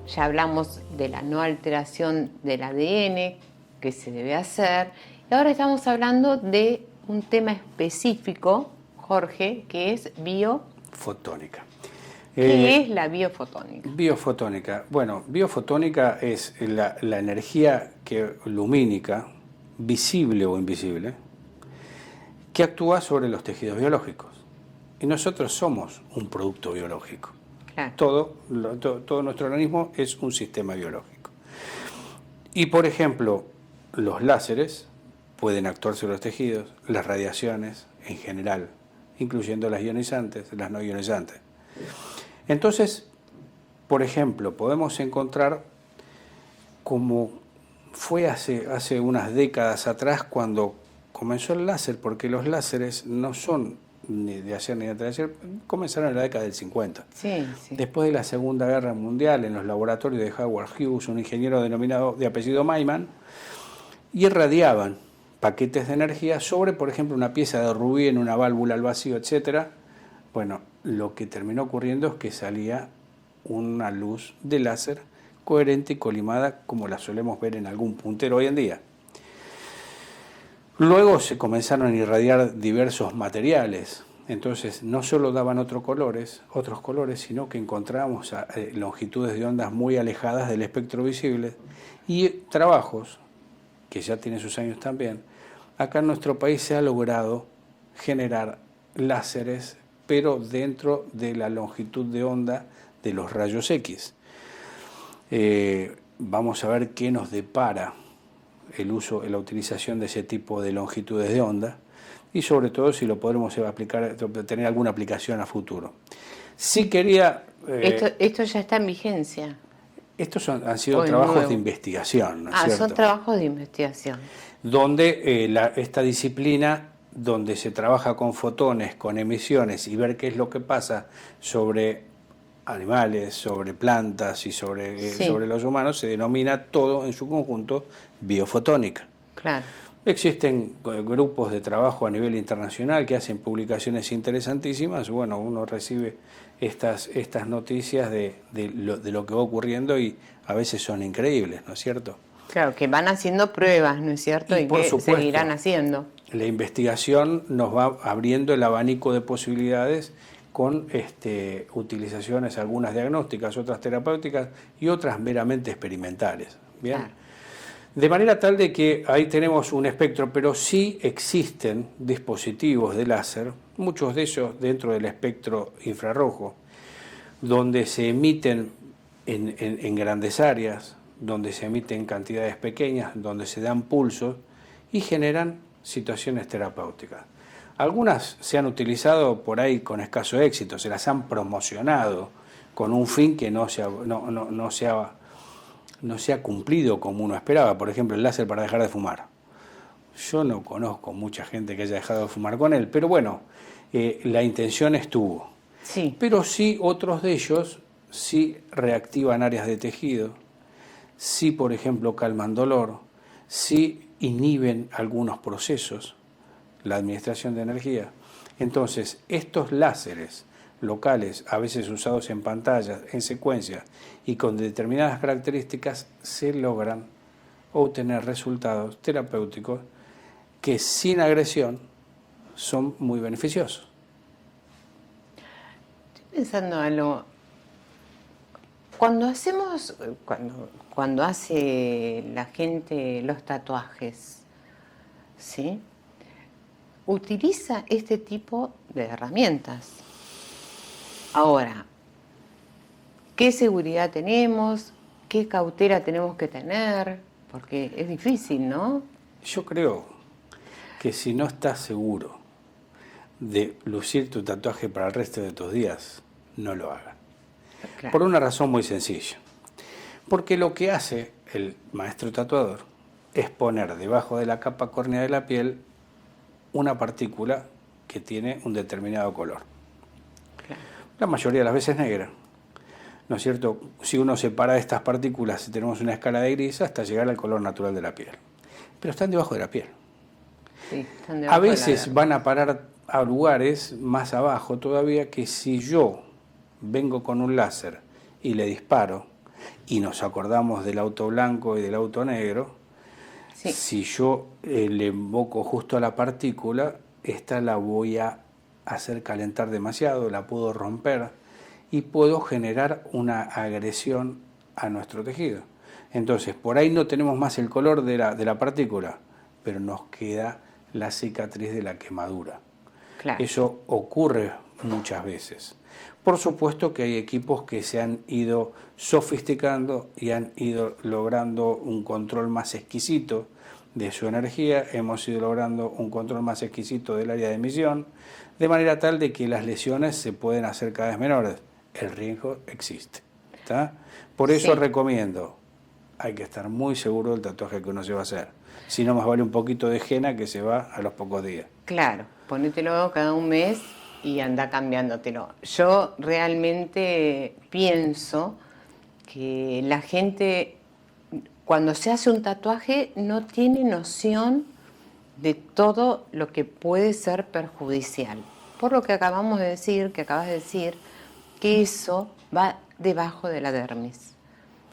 Ya hablamos de la no alteración del ADN que se debe hacer y ahora estamos hablando de un tema específico, Jorge, que es Fotónica. ¿Qué es la biofotónica? Biofotónica. Bueno, biofotónica es la energía lumínica, visible o invisible, que actúa sobre los tejidos biológicos. Y nosotros somos un producto biológico. Claro. Todo nuestro organismo es un sistema biológico. Y, por ejemplo, los láseres pueden actuar sobre los tejidos, las radiaciones en general, incluyendo las ionizantes, las no ionizantes. Entonces, por ejemplo, podemos encontrar como fue hace unas décadas atrás cuando comenzó el láser, porque los láseres no son ni de ayer ni de ayer, comenzaron en la década del 50. Sí. Después de la Segunda Guerra Mundial, en los laboratorios de Howard Hughes, un ingeniero denominado de apellido Maiman, y irradiaban paquetes de energía sobre, por ejemplo, una pieza de rubí en una válvula al vacío, etcétera. Bueno, lo que terminó ocurriendo es que salía una luz de láser coherente y colimada como la solemos ver en algún puntero hoy en día. Luego se comenzaron a irradiar diversos materiales, entonces no solo daban otros colores, sino que encontrábamos longitudes de ondas muy alejadas del espectro visible y trabajos, que ya tienen sus años también. Acá en nuestro país se ha logrado generar láseres, pero dentro de la longitud de onda de los rayos X. Vamos a ver qué nos depara el uso, la utilización de ese tipo de longitudes de onda y sobre todo si lo podremos aplicar, tener alguna aplicación a futuro. Sí quería... Esto ya está en vigencia. Estos han sido trabajos de investigación, ¿no es cierto? Son trabajos de investigación. Donde esta disciplina, donde se trabaja con fotones, con emisiones y ver qué es lo que pasa sobre animales, sobre plantas y sobre los humanos, se denomina todo en su conjunto biofotónica. Claro. Existen grupos de trabajo a nivel internacional que hacen publicaciones interesantísimas. Bueno, uno recibe estas noticias de lo que va ocurriendo y a veces son increíbles, ¿no es cierto? Claro, que van haciendo pruebas, ¿no es cierto? Y por que supuesto, seguirán haciendo. La investigación nos va abriendo el abanico de posibilidades con utilizaciones, algunas diagnósticas, otras terapéuticas y otras meramente experimentales. ¿Bien? Claro. De manera tal de que ahí tenemos un espectro, pero sí existen dispositivos de láser, muchos de ellos dentro del espectro infrarrojo, donde se emiten en grandes áreas, donde se emiten cantidades pequeñas, donde se dan pulsos y generan situaciones terapéuticas. Algunas se han utilizado por ahí con escaso éxito, se las han promocionado con un fin que no se ha cumplido como uno esperaba. Por ejemplo, el láser para dejar de fumar. Yo no conozco mucha gente que haya dejado de fumar con él, pero bueno, la intención estuvo. Sí. Pero sí, otros de ellos sí reactivan áreas de tejido, sí, por ejemplo, calman dolor, sí inhiben algunos procesos, la administración de energía. Entonces, estos láseres locales, a veces usados en pantallas, en secuencia y con determinadas características, se logran obtener resultados terapéuticos que sin agresión son muy beneficiosos. Estoy pensando algo. Cuando hace la gente los tatuajes, ¿sí? Utiliza este tipo de herramientas. Ahora, ¿qué seguridad tenemos? ¿Qué cautela tenemos que tener? Porque es difícil, ¿no? Yo creo que si no estás seguro de lucir tu tatuaje para el resto de tus días, no lo hagas. Claro. Por una razón muy sencilla. Porque lo que hace el maestro tatuador es poner debajo de la capa córnea de la piel una partícula que tiene un determinado color. Claro. La mayoría de las veces negra. ¿No es cierto? Si uno separa estas partículas, tenemos una escala de gris hasta llegar al color natural de la piel. Pero están debajo de la piel. Sí, están debajo A veces de la van a parar a lugares más abajo todavía que si yo vengo con un láser y le disparo y nos acordamos del auto blanco y del auto negro, Sí. si yo le invoco justo a la partícula, esta la voy a hacer calentar demasiado, la puedo romper y puedo generar una agresión a nuestro tejido. Entonces, por ahí no tenemos más el color de la partícula, pero nos queda la cicatriz de la quemadura. Claro. Eso ocurre muchas veces. Por supuesto que hay equipos que se han ido sofisticando y han ido logrando un control más exquisito de su energía, hemos ido logrando un control más exquisito del área de emisión, de manera tal de que las lesiones se pueden hacer cada vez menores. El riesgo existe. ¿Está? Por eso Sí. recomiendo, hay que estar muy seguro del tatuaje que uno se va a hacer. Si no, más vale un poquito de henna que se va a los pocos días. Claro, ponételo cada un mes y anda cambiándotelo. Yo realmente pienso que la gente, cuando se hace un tatuaje, no tiene noción de todo lo que puede ser perjudicial. Por lo que acabas de decir, que eso va debajo de la dermis,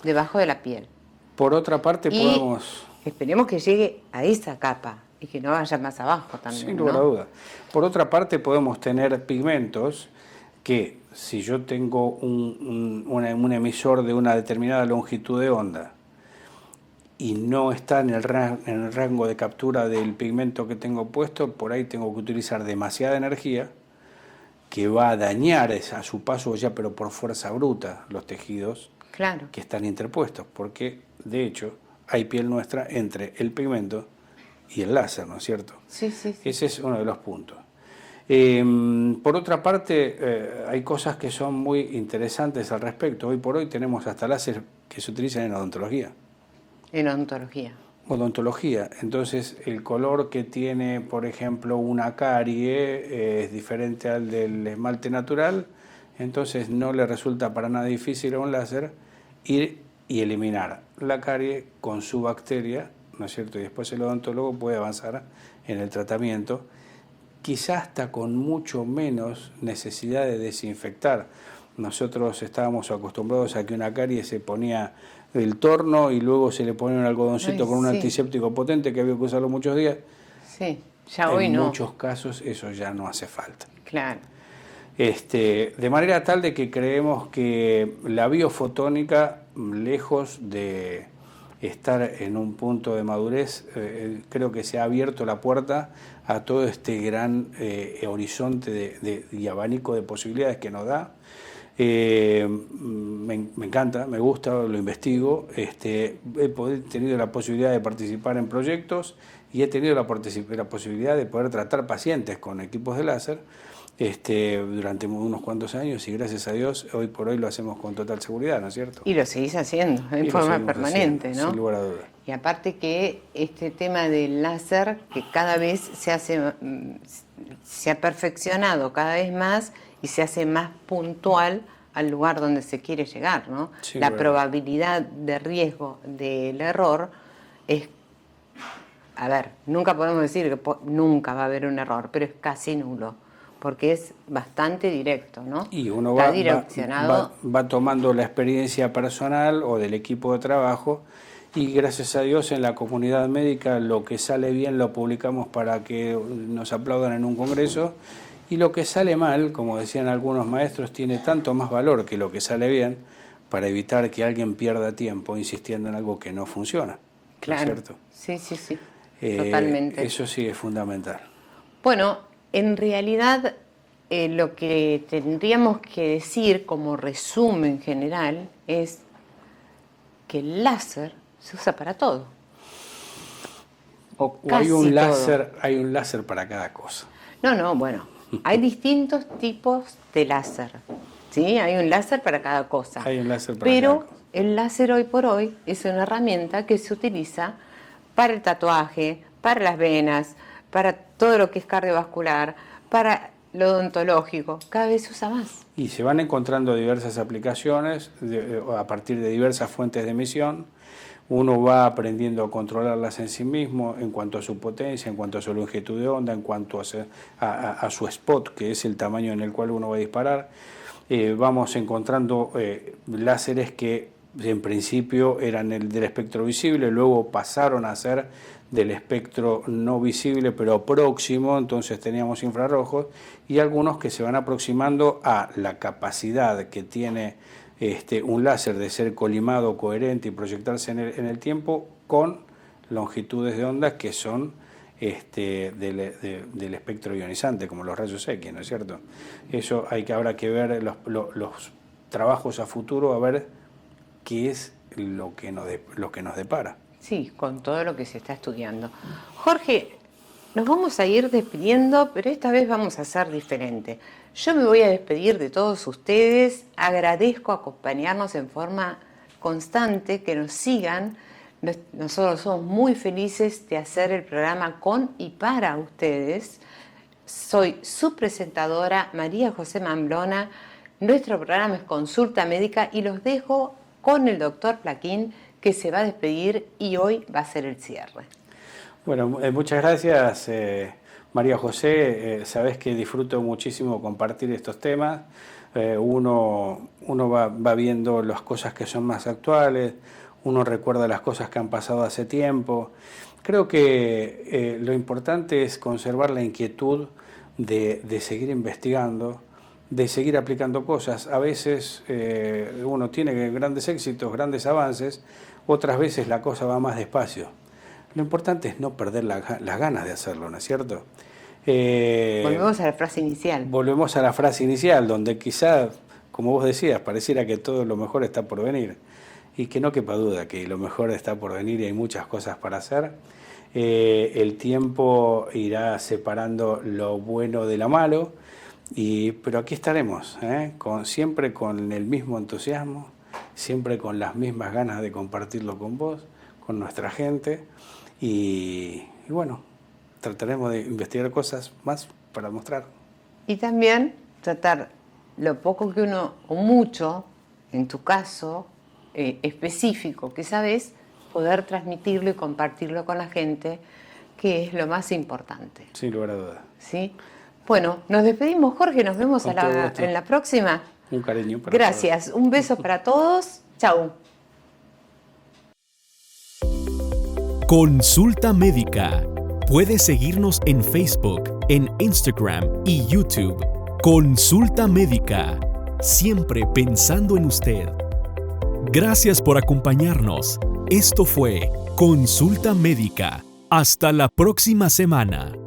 debajo de la piel. Por otra parte, Y podemos... esperemos que llegue a esa capa y que no vaya más abajo también, Sin lugar a ¿no? duda. Por otra parte, podemos tener pigmentos que, si yo tengo un emisor de una determinada longitud de onda y no está en el rango de captura del pigmento que tengo puesto, por ahí tengo que utilizar demasiada energía que va a dañar a su paso ya, pero por fuerza bruta, los tejidos Claro. que están interpuestos, porque de hecho hay piel nuestra entre el pigmento y el láser, ¿no es cierto? Sí, sí, sí. Ese es uno de los puntos. Por otra parte, hay cosas que son muy interesantes al respecto. Hoy por hoy tenemos hasta láser que se utilizan en odontología. En odontología. Odontología. Entonces, el color que tiene, por ejemplo, una carie es diferente al del esmalte natural. Entonces, no le resulta para nada difícil a un láser ir y eliminar la carie con su bacteria, ¿no es cierto? Y después el odontólogo puede avanzar en el tratamiento, quizás hasta con mucho menos necesidad de desinfectar. Nosotros estábamos acostumbrados a que una carie se ponía el torno y luego se le ponía un algodoncito Ay, con un sí. antiséptico potente que había que usarlo muchos días. Sí, ya hoy En no. muchos casos eso ya no hace falta. Claro. De manera tal de que creemos que la biofotónica, lejos de estar en un punto de madurez, creo que se ha abierto la puerta a todo este gran horizonte y abanico de posibilidades que nos da. Me encanta, me gusta, lo investigo. He tenido la posibilidad de participar en proyectos y he tenido la posibilidad de poder tratar pacientes con equipos de láser durante unos cuantos años, y gracias a Dios hoy por hoy lo hacemos con total seguridad, ¿no es cierto? Y lo seguís haciendo Y en lo forma seguimos permanente, haciendo, ¿no? sin lugar a dudas. Y aparte que este tema del láser, que cada vez se ha perfeccionado cada vez más y se hace más puntual al lugar donde se quiere llegar, ¿no? Sí, la verdad. probabilidad de riesgo del error es, a ver, nunca podemos decir que nunca va a haber un error, pero es casi nulo, porque es bastante directo, ¿no? Y uno Está va direccionado. va tomando la experiencia personal o del equipo de trabajo, y gracias a Dios en la comunidad médica lo que sale bien lo publicamos para que nos aplaudan en un congreso, y lo que sale mal, como decían algunos maestros, tiene tanto más valor que lo que sale bien, para evitar que alguien pierda tiempo insistiendo en algo que no funciona. Claro. ¿No es cierto? Sí, totalmente. Eso sí es fundamental. Bueno, en realidad lo que tendríamos que decir como resumen general es que el láser se usa para todo. O hay un casi todo. hay un láser para cada cosa. No, bueno, hay distintos tipos de láser, ¿sí? Hay un láser para cada cosa. Hay un láser para pero cada cosa. el láser hoy por hoy es una herramienta que se utiliza para el tatuaje, para las venas, para todo lo que es cardiovascular, para lo odontológico. Cada vez se usa más. Y se van encontrando diversas aplicaciones a partir de diversas fuentes de emisión. Uno va aprendiendo a controlarlas en sí mismo en cuanto a su potencia, en cuanto a su longitud de onda, en cuanto a su spot, que es el tamaño en el cual uno va a disparar. Vamos encontrando láseres que en principio eran del espectro visible, luego pasaron a ser del espectro no visible pero próximo, entonces teníamos infrarrojos, y algunos que se van aproximando a la capacidad que tiene un láser de ser colimado, coherente y proyectarse en el tiempo con longitudes de onda que son del espectro ionizante, como los rayos X, ¿no es cierto? Eso habrá que ver los trabajos a futuro, a ver qué es lo que nos depara. Sí, con todo lo que se está estudiando. Jorge, nos vamos a ir despidiendo, pero esta vez vamos a hacer diferente. Yo me voy a despedir de todos ustedes. Agradezco acompañarnos en forma constante, que nos sigan. Nosotros somos muy felices de hacer el programa con y para ustedes. Soy su presentadora, María José Mamblona. Nuestro programa es Consulta Médica y los dejo con el doctor Plaquín, que se va a despedir y hoy va a ser el cierre. Bueno, muchas gracias, María José. Sabés que disfruto muchísimo compartir estos temas. Uno va viendo las cosas que son más actuales, uno recuerda las cosas que han pasado hace tiempo. Creo que lo importante es conservar la inquietud de seguir investigando, de seguir aplicando cosas. A veces uno tiene grandes éxitos, grandes avances, otras veces la cosa va más despacio. Lo importante es no perder las ganas de hacerlo, ¿no es cierto? Volvemos a la frase inicial. Volvemos a la frase inicial, donde quizá, como vos decías, pareciera que todo lo mejor está por venir. Y que no quepa duda que lo mejor está por venir y hay muchas cosas para hacer. El tiempo irá separando lo bueno de lo malo, pero aquí estaremos, siempre con el mismo entusiasmo, siempre con las mismas ganas de compartirlo con vos, con nuestra gente, y bueno, trataremos de investigar cosas más para mostrar. Y también tratar lo poco que uno, o mucho, en tu caso, específico que sabes, poder transmitirlo y compartirlo con la gente, que es lo más importante. Sin lugar a dudas. ¿Sí? Bueno, nos despedimos, Jorge, nos vemos en la próxima. Un cariño para Gracias, un beso para todos. Chau. Consulta Médica. Puedes seguirnos en Facebook, en Instagram y YouTube. Consulta Médica. Siempre pensando en usted. Gracias por acompañarnos. Esto fue Consulta Médica. Hasta la próxima semana.